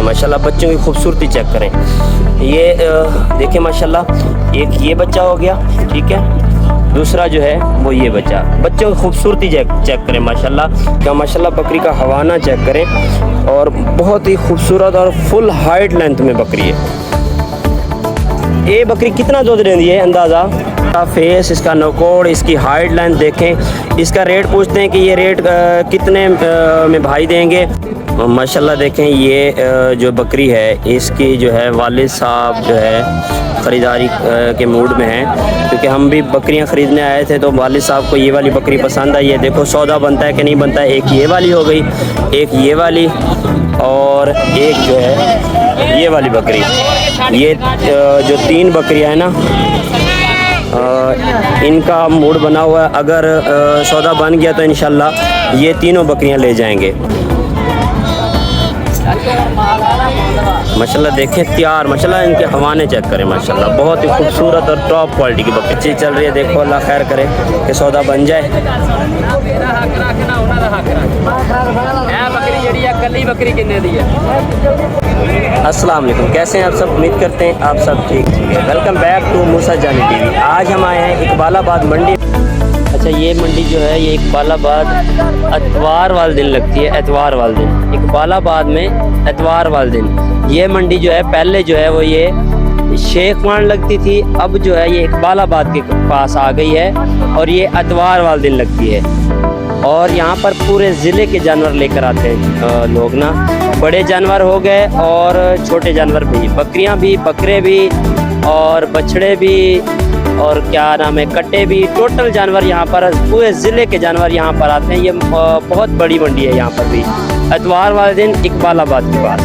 माशाल्लाह। बच्चों की खूबसूरती चेक करें। ये देखें माशाल्लाह, एक ये बच्चा हो गया, ठीक है। दूसरा जो है वो ये बच्चा। बच्चों की खूबसूरती चेक करें माशाल्लाह। क्या माशाल्लाह, बकरी का हवाना चेक करें, और बहुत ही खूबसूरत और फुल हाइट लेंथ में बकरी है। ये बकरी कितना दूध देती है अंदाज़ा? फेस, इसका नकोड़, इसकी हाइट लेंथ देखें। इसका रेट पूछते हैं कि ये रेट कितने में भाई देंगे। माशाल्लाह देखें, ये जो बकरी है इसकी जो है वालिद साहब जो है ख़रीदारी के मूड में हैं, क्योंकि हम भी बकरियां ख़रीदने आए थे तो वालिद साहब को ये वाली बकरी पसंद आई है। देखो सौदा बनता है कि नहीं बनता है। एक ये वाली हो गई, एक ये वाली, और एक जो है ये वाली बकरी। ये जो 3 बकरियां हैं ना, इनका मूड बना हुआ है। अगर सौदा बन गया तो इंशाल्लाह ये तीनों बकरियां ले जाएंगे। माशाल्लाह देखें तैयार, माशाल्लाह इनके हवाने चेक करें माशाल्लाह। बहुत ही खूबसूरत और टॉप क्वालिटी की बकरी चीज़ चल रही है। देखो अल्लाह खैर करे कि सौदा बन जाए। अस्सलाम वालेकुम, कैसे हैं आप सब? उम्मीद करते हैं आप सब ठीक है। वेलकम बैक टू मूसा जानी टीवी। आज हम आए हैं इकबालाबाद मंडी। अच्छा, ये मंडी जो है ये इकबालाबाद एतवार वाले दिन लगती है। एतवार वाले दिन इकबालाबाद में एतवार वाले दिन ये मंडी जो है, पहले जो है वो ये शेख मान लगती थी, अब जो है ये इकबालाबाद के पास आ गई है, और ये एतवार वाले दिन लगती है। और यहाँ पर पूरे ज़िले के जानवर लेकर आते हैं लोग ना। बड़े जानवर हो गए और छोटे जानवर भी, बकरियाँ भी, बकरे भी, और बछड़े भी, और क्या नाम है, कट्टे भी। टोटल जानवर यहाँ पर, पूरे ज़िले के जानवर यहाँ पर आते हैं। ये बहुत बड़ी मंडी है यहाँ पर भी, एतवार वाले दिन इकबालाबाद के पास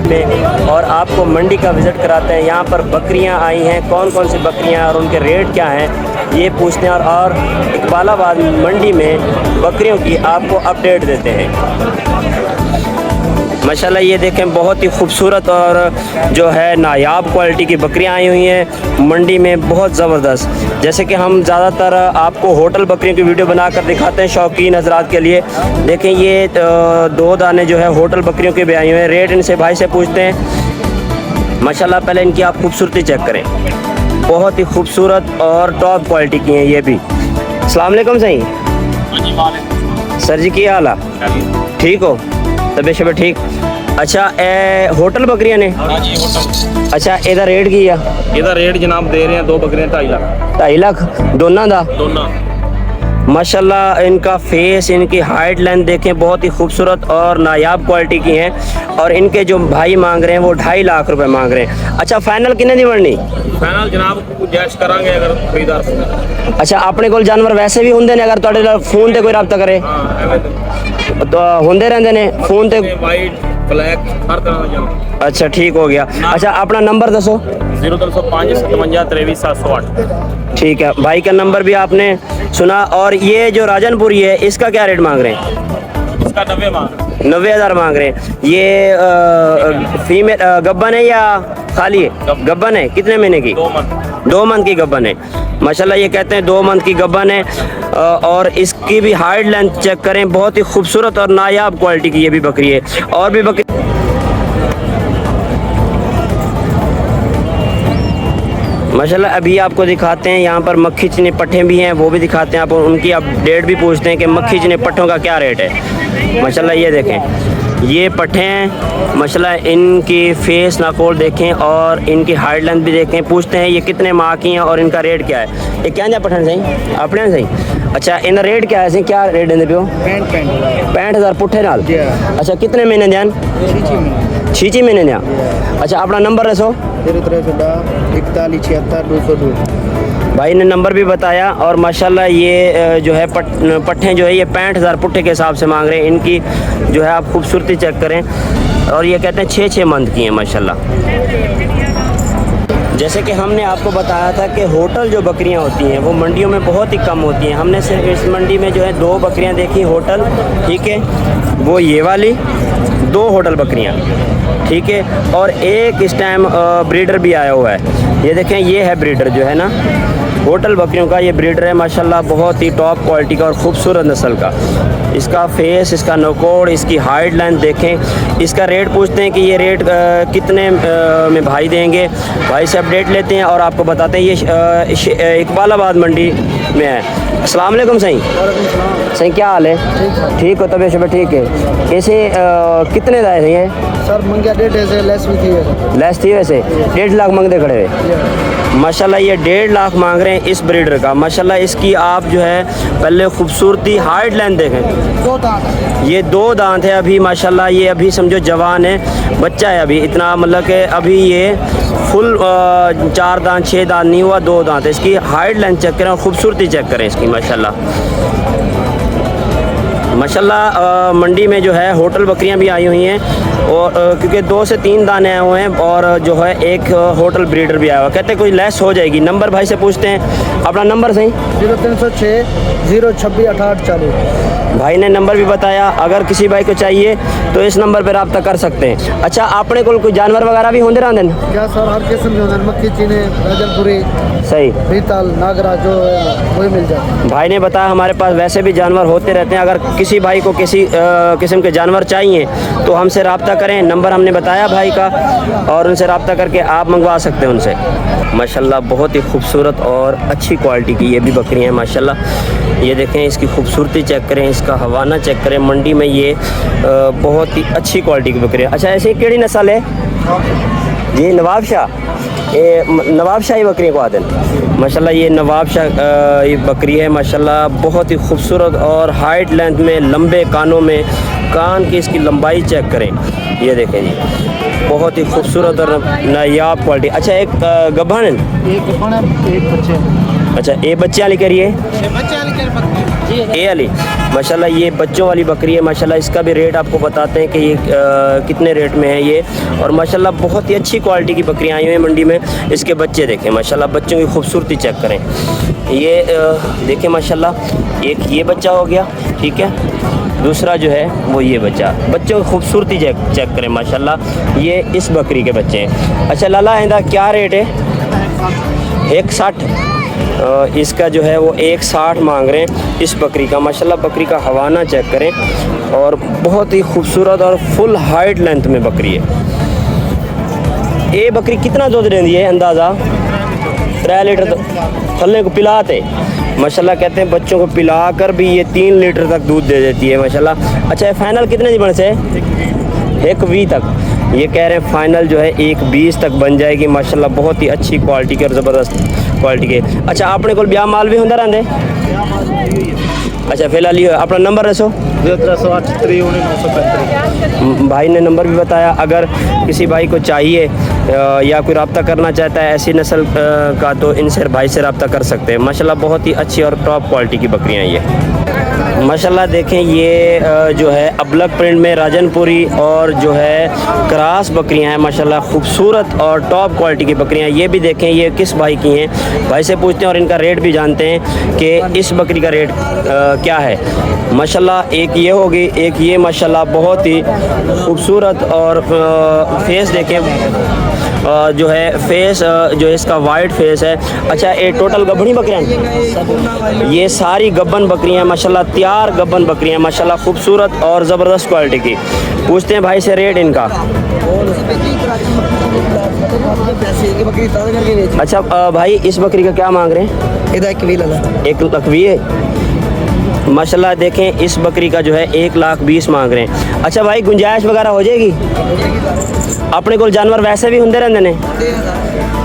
में। और आपको मंडी का विज़िट कराते हैं। यहाँ पर बकरियाँ आई हैं, कौन कौन सी बकरियाँ और उनके रेट क्या हैं ये पूछते हैं, और इकबालाबाद मंडी में बकरियों की आपको अपडेट देते हैं। माशाल्लाह ये देखें, बहुत ही खूबसूरत और जो है नायाब क्वालिटी की बकरियां आई हुई हैं मंडी में, बहुत ज़बरदस्त। जैसे कि हम ज़्यादातर आपको होटल बकरियों की वीडियो बनाकर दिखाते हैं शौकीन हजरात के लिए। देखें ये 2 दाने जो है होटल बकरियों के भी आई हुए हैं। रेट इनसे भाई से पूछते हैं। माशाल्लाह पहले इनकी आप खूबसूरती चेक करें, बहुत ही खूबसूरत और टॉप क्वालिटी की हैं ये भी। अस्सलाम वालेकुम सही सर जी, की हाल है? ठीक हो? तबीयत शबीयत ठीक? अच्छा, होटल बकरियां ने? अच्छा, ਇਹਦਾ रेट की है? ਇਹਦਾ रेट जनाब दे रहे हैं 2 बकरियां 2.5 लाख। 2.5 लाख दोनों का? दोनों। माशाल्लाह इनका फेस, इनकी हाइट लेंथ देखें, बहुत ही खूबसूरत और नायाब क्वालिटी की हैं। और इनके जो भाई मांग रहे हैं वो 2.5 लाख रुपए मांग रहे हैं। अच्छा, फाइनल कितने दी बननी? फाइनल जनाब गुंजाइश करांगे अगर खरीदार फोन। अच्छा, अपने कोल जानवर वैसे भी होंगे ने, अगर ਤੁਹਾਡੇ ਨਾਲ फोन ਤੇ कोई रब्ता करे? तो होंगे रहते ने फोन ते? वाइट ब्लैक हर तरह का जानवर। अच्छा, ठीक हो गया। अच्छा, अपना नंबर दसो। 0305 57 23 708। ठीक है, भाई का नंबर भी आपने सुना। और ये जो राजनपुरी है इसका क्या रेट मांग रहे हैं? इसका 90 मांग 90,000 मांग रहे हैं। ये फीमेल गब्बन है या खाली है? गब्बन है। कितने महीने की? 2 मंथ की गब्बन है। माशाल्लाह ये कहते हैं 2 मंथ की गब्बन है। और इसकी भी हाइट लेंथ चेक करें, बहुत ही खूबसूरत और नायाब क्वालिटी की ये भी बकरी है। और भी बकरी माशाल्लाह अभी आपको दिखाते हैं। यहाँ पर मक्खी चने पट्ठे भी हैं, वो भी दिखाते हैं। आप उनकी अपडेट भी पूछते हैं कि मक्खी चने पट्ठों का क्या रेट है। माशाल्लाह ये देखें, ये पट्ठे हैं। माशाल्लाह इनकी फेस नाकोड़ देखें और इनकी हाइट लेंथ भी देखें। पूछते हैं ये कितने माह की हैं और इनका रेट क्या है। ये क्या है पट्ठन सही अपने सही? अच्छा, इनका रेट क्या है? क्या रेट देंगे पियो? 65,000 पुट्ठे नाल। अच्छा, कितने महीने ध्यान? 6 महीने ध्यान। अच्छा, अपना नंबर रसो। 41 76 202। भाई ने नंबर भी बताया। और माशाल्लाह ये जो है पट्ठे जो है ये 65,000 पुट्ठे के हिसाब से मांग रहे हैं। इनकी जो है आप खूबसूरती चेक करें। और ये कहते हैं 6 मंथ की हैं माशाल्लाह। जैसे कि हमने आपको बताया था कि होटल जो बकरियां होती हैं वो मंडियों में बहुत ही कम होती हैं। हमने सिर्फ इस मंडी में जो है 2 बकरियां देखी होटल, ठीक है, वो ये वाली 2 होटल बकरियां, ठीक है। और एक इस टाइम ब्रीडर भी आया हुआ है। ये देखें, ये है ब्रीडर जो है ना, होटल बकरियों का ये ब्रीडर है माशाल्लाह, बहुत ही टॉप क्वालिटी का और ख़ूबसूरत नस्ल का। इसका फेस, इसका नकोड़, इसकी हाइट लेंथ देखें। इसका रेट पूछते हैं कि ये रेट कितने में भाई देंगे। भाई से अपडेट लेते हैं और आपको बताते हैं। ये इकबालाबाद मंडी में है। अस्सलाम वालेकुम सही सही, क्या हाल है? ठीक हो? तबीयत शबीयत ठीक है? कैसे कितने दाए थे ये? सर मंगिया 1.5 से लेस भी थी। लेस थी वैसे? 1.5 लाख मांगते खड़े हुए माशाल्लाह। ये 1.5 लाख मांग रहे हैं इस ब्रीडर का माशाल्लाह। इसकी आप जो है पहले खूबसूरती, हाइट लेंथ देखें। 2 दांत, ये 2 दांत है अभी माशाल्लाह। ये अभी समझो जवान है, बच्चा है अभी इतना, मतलब कि अभी ये फुल 4 दांत 6 दांत नहीं हुआ, 2 दांत है। इसकी हाइट लेंथ चेक करें और ख़ूबसूरती चेक करें इसकी माशाल्लाह। माशाल्लाह मंडी में जो है होटल बकरियां भी आई हुई हैं, और क्योंकि 2 से 3 दाने आए हुए हैं और जो है एक होटल ब्रीडर भी आया हुआ। कहते हैं कोई लेस हो जाएगी। नंबर भाई से पूछते हैं, अपना नंबर सही। 0306 026 6840। भाई ने नंबर भी बताया, अगर किसी भाई को चाहिए तो इस नंबर पर रब्ता कर सकते हैं। अच्छा, आपने कोई जानवर वगैरह भी होंगे रहते हैं? क्या सर, हर किस्म के होते, मक्खी, चीने, राजनपुरी, सही, बीतल, नागरा, जो वही मिल जाए। भाई ने बताया हमारे पास वैसे भी जानवर होते रहते हैं। अगर किसी भाई को किसी किस्म के जानवर चाहिए तो हमसे रब्ता करें। नंबर हमने बताया भाई का, और उनसे रब्ता करके आप मंगवा सकते हैं उनसे। माशाल्लाह बहुत ही खूबसूरत और अच्छी क्वालिटी की ये भी बकरी हैं माशाल्लाह। ये देखें, इसकी खूबसूरती चेक करें, इसका हवाना चेक करें। मंडी में ये बहुत ही अच्छी क्वालिटी की बकरी है। अच्छा, ऐसी केड़ी नस्ल है जी? नवाबशाह। ये नवाबशाही बकरी को आते हैं माशाल्लाह। ये नवाबशाह ये बकरी है माशाल्लाह, बहुत ही खूबसूरत और हाइट लेंथ में, लंबे कानों में, कान की इसकी लंबाई चेक करें। ये देखें जी, बहुत ही खूबसूरत और नायाब क्वालिटी। अच्छा, एक गब्बन है, एक बड़ा, एक बच्चे। अच्छा, ये बच्चे वाली करिए, ए वाली माशाल्लाह। ये बच्चों वाली बकरी है माशाल्लाह। इसका भी रेट आपको बताते हैं कि ये कितने रेट में है ये। और माशाल्लाह बहुत ही अच्छी क्वालिटी की बकरियां आई हुई हैं मंडी में। इसके बच्चे देखें माशाल्लाह, बच्चों की खूबसूरती चेक करें। ये देखें माशाल्लाह, एक ये बच्चा हो गया, ठीक है, दूसरा जो है वो ये बच्चा। बच्चों की खूबसूरती चेक करें माशाल्लाह। ये इस बकरी के बच्चे हैं। अच्छा लाला, आइंदा क्या रेट है? 160। इसका जो है वो 160 मांग रहे हैं इस बकरी का माशाल्लाह। बकरी का हवाना चेक करें, और बहुत ही खूबसूरत और फुल हाइट लेंथ में बकरी है। ये बकरी कितना दूध देती है अंदाज़ा? 3 लीटर थल्ले को पिलाते माशाल्लाह। कहते हैं बच्चों को पिलाकर भी ये 3 लीटर तक दूध दे देती है माशाल्लाह। अच्छा, फाइनल कितने बन से? 120 तक ये कह रहे हैं फाइनल जो है 120 तक बन जाएगी माशाल्लाह। बहुत ही अच्छी क्वालिटी के और ज़बरदस्त क्वालिटी के। अच्छा, आपने को ब्याह माल भी होंगे रहते? अच्छा, फिलहाल ये अपना नंबर रसो। 0308 भाई ने नंबर भी बताया, अगर किसी भाई को चाहिए या कोई रब्ता करना चाहता है ऐसी नस्ल का तो इनसे भाई से रब्ता कर सकते हैं माशाल्लाह। बहुत ही अच्छी और टॉप क्वालिटी की बकरियाँ ये माशाल्लाह। देखें, ये जो है अबलग प्रिंट में राजनपुरी और जो है क्रास बकरियां हैं माशाल्लाह। खूबसूरत और टॉप क्वालिटी की बकरियां। ये भी देखें, ये किस भाई की हैं, भाई से पूछते हैं और इनका रेट भी जानते हैं कि इस बकरी का रेट क्या है माशाल्लाह। एक ये होगी, एक ये माशाल्लाह बहुत ही खूबसूरत। और फेस देखें, जो है फेस जो इसका वाइट फेस है। अच्छा, ये टोटल गब्बनी बकरियां, ये सारी गब्बन बकरियां माशाल्लाह, तैयार गब्बन बकरियां माशाल्लाह, खूबसूरत और ज़बरदस्त क्वालिटी की। पूछते हैं भाई से रेट इनका। अच्छा भाई, इस बकरी का क्या मांग रहे हैं? 1,20,000 माशाल्लाह। देखें, इस बकरी का जो है 1,20,000 मांग रहे हैं। अच्छा भाई, गुंजाइश वगैरह हो जाएगी? अपने को जानवर वैसे भी होंगे रहते हैं?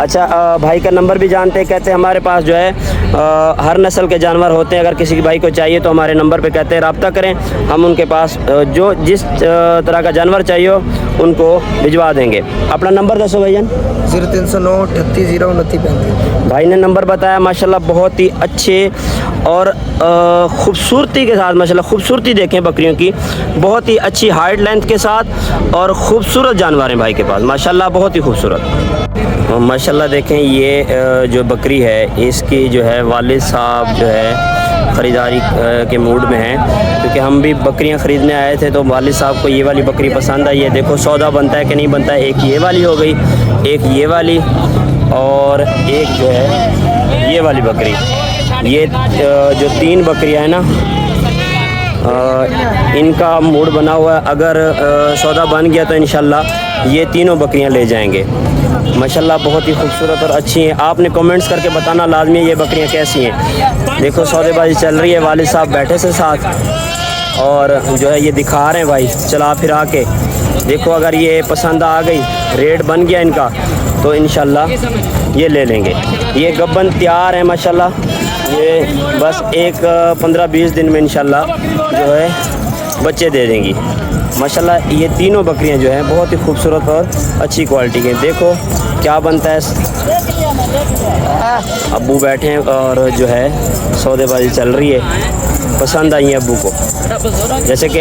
अच्छा, भाई का नंबर भी जानते हैं। कहते हैं हमारे पास जो है हर नस्ल के जानवर होते हैं। अगर किसी भाई को चाहिए तो हमारे नंबर पे कहते हैं रब्ता करें, हम उनके पास जो जिस तरह का जानवर चाहिए उनको भिजवा देंगे। अपना नंबर दसो भैया। 0309 38 029 35। भाई ने नंबर बताया माशाल्लाह। बहुत ही अच्छे और खूबसूरती के साथ माशाल्लाह, खूबसूरती देखें बकरियों की, बहुत ही अच्छी हाइट लेंथ के साथ और ख़ूबसूरत जानवर हैं भाई के पास माशाल्लाह, बहुत ही खूबसूरत माशाल्लाह। देखें, ये जो बकरी है इसकी जो है वालिद साहब जो है ख़रीदारी के मूड में हैं, क्योंकि हम भी बकरियां ख़रीदने आए थे तो वालिद साहब को ये वाली बकरी पसंद आई है। देखो सौदा बनता है कि नहीं बनता है। एक ये वाली हो गई, एक ये वाली, और एक जो है ये वाली बकरी, ये जो 3 बकरियां हैं ना, इनका मूड बना हुआ है। अगर सौदा बन गया तो इंशाल्लाह ये तीनों बकरियां ले जाएंगे। माशाल्लाह बहुत ही खूबसूरत और अच्छी हैं। आपने कमेंट्स करके बताना लाजमी ये बकरियां कैसी हैं। देखो सौदेबाजी चल रही है, वालिद साहब बैठे से साथ और जो है ये दिखा रहे हैं भाई चला फिरा के। देखो अगर ये पसंद आ गई, रेट बन गया इनका, तो इंशाल्लाह ये ले लेंगे। ये गब्बन तैयार है माशाल्लाह, ये बस एक 15-20 दिन में इंशाल्लाह जो है बच्चे दे देंगी। माशाल्लाह ये तीनों बकरियां जो हैं बहुत ही खूबसूरत और अच्छी क्वालिटी की। देखो क्या बनता है। अब्बू बैठे हैं और जो है सौदेबाजी चल रही है। पसंद आई है अब्बू को। जैसे कि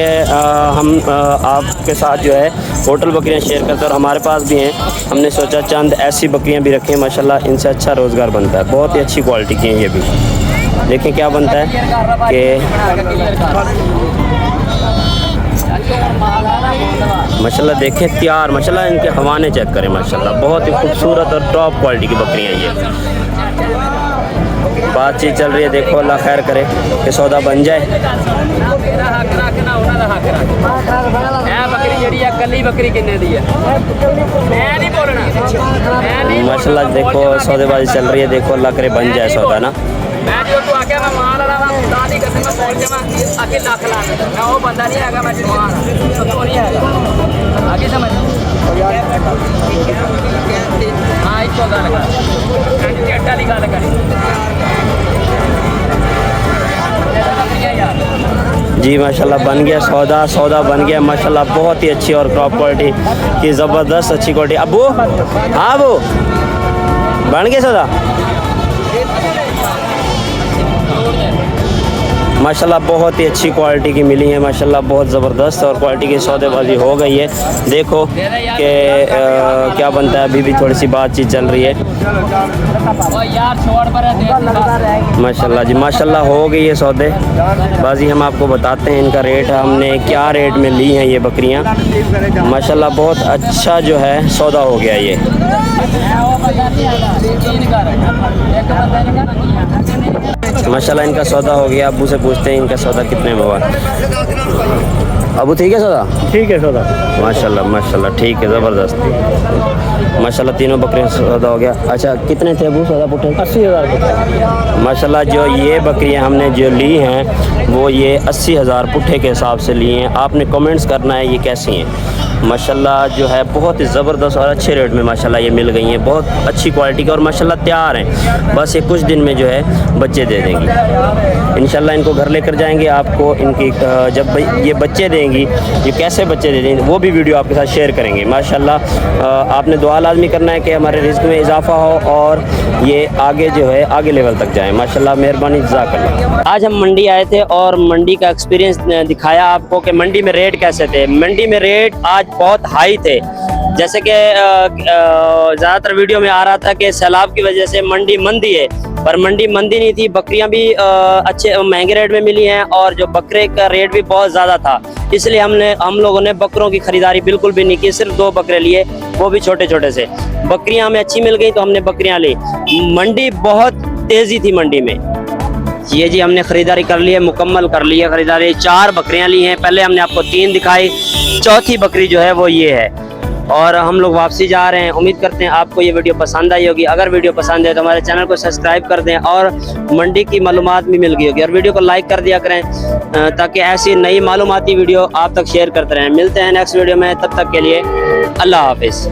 हम आपके साथ जो है होटल बकरियां शेयर करते हैं और हमारे पास भी हैं। हमने सोचा चंद ऐसी बकरियां भी रखें, माशाल्लाह इनसे अच्छा रोज़गार बनता है। बहुत ही अच्छी क्वालिटी की हैं ये भी। देखें क्या बनता है कि माशाल्लाह देखें तैयार, माशाल्लाह इनके हवाने चेक करें, माशाल्लाह बहुत ही खूबसूरत और टॉप क्वालिटी की बकरियां ये। बातचीत चल रही है, देखो अल्लाह खैर करे कि सौदा बन जाए। माशाल्लाह देखो सौदेबाजी चल रही है, देखो अल्लाह करे बन जाए सौदा ना। जी माशाल्लाह बन गया सौदा बन गया माशाल्लाह। बहुत ही अच्छी और टॉप क्वालिटी की ज़बरदस्त अच्छी क्वालिटी। अबू हाँ अबू बन गया सौदा माशाल्लाह। बहुत ही अच्छी क्वालिटी की मिली है माशाल्लाह, बहुत ज़बरदस्त और क्वालिटी की सौदेबाजी हो गई है। देखो कि क्या बनता है, अभी भी थोड़ी सी बातचीत चल रही है। माशाल्लाह जी माशाल्लाह हो गई है सौदेबाजी। हम आपको बताते हैं इनका रेट, हमने क्या रेट में ली हैं ये बकरियां। माशाल्लाह बहुत अच्छा जो है सौदा हो गया ये। माशाल्लाह इनका सौदा हो गया। अबू से पूछते हैं इनका सौदा कितने में हुआ। अबू ठीक है सौदा? ठीक है सौदा माशाल्लाह माशाल्लाह ठीक है, ज़बरदस्त माशाल्लाह। तीनों बकरियां सौदा हो गया। अच्छा कितने थे अबू सौदा पुट्ठे? 80,000 माशाल्लाह। जो ये बकरियां हमने जो ली हैं वो ये 80,000 पुट्ठे के हिसाब से ली हैं। आपने कमेंट्स करना है ये कैसी हैं। माशाल्लाह जो है बहुत ही ज़बरदस्त और अच्छे रेट में माशाल्लाह ये मिल गई हैं। बहुत अच्छी क्वालिटी की और माशाल्लाह तैयार हैं। बस ये कुछ दिन में जो है बच्चे दे देंगी इंशाल्लाह। इनको घर लेकर जाएंगे, आपको इनकी जब ये बच्चे देंगी, ये कैसे बच्चे दे देंगे वो भी वीडियो आपके साथ शेयर करेंगे माशाल्लाह। आपने दुआ लाजमी करना है कि हमारे रिज़्क़ में इजाफ़ा हो और ये आगे जो है आगे लेवल तक जाए माशाल्लाह। मेहरबानी जज़ाकल्लाह। आज हम मंडी आए थे और मंडी का एक्सपीरियंस दिखाया आपको कि मंडी में रेट कैसे थे। मंडी में रेट आज बहुत हाई थे। जैसे कि ज़्यादातर वीडियो में आ रहा था कि सैलाब की वजह से मंडी मंदी है, पर मंडी मंदी नहीं थी। बकरियां भी अच्छे महंगे रेट में मिली हैं और जो बकरे का रेट भी बहुत ज़्यादा था, इसलिए हम लोगों ने बकरों की ख़रीदारी बिल्कुल भी नहीं की। सिर्फ 2 बकरे लिए, वो भी छोटे छोटे से। बकरियां हमें अच्छी मिल गई तो हमने बकरियां ली। मंडी बहुत तेज़ी थी मंडी में। ये जी हमने ख़रीदारी कर ली है, मुकम्मल कर ली है ख़रीदारी। 4 बकरियां ली हैं, पहले हमने आपको 3 दिखाई, चौथी बकरी जो है वो ये है और हम लोग वापसी जा रहे हैं। उम्मीद करते हैं आपको ये वीडियो पसंद आई होगी। अगर वीडियो पसंद है तो हमारे चैनल को सब्सक्राइब कर दें और मंडी की मालूमात भी मिल गई होगी। और वीडियो को लाइक कर दिया करें ताकि ऐसी नई मालूमाती वीडियो आप तक शेयर करते रहें। मिलते हैं नेक्स्ट वीडियो में, तब तक के लिए अल्लाह हाफिज़।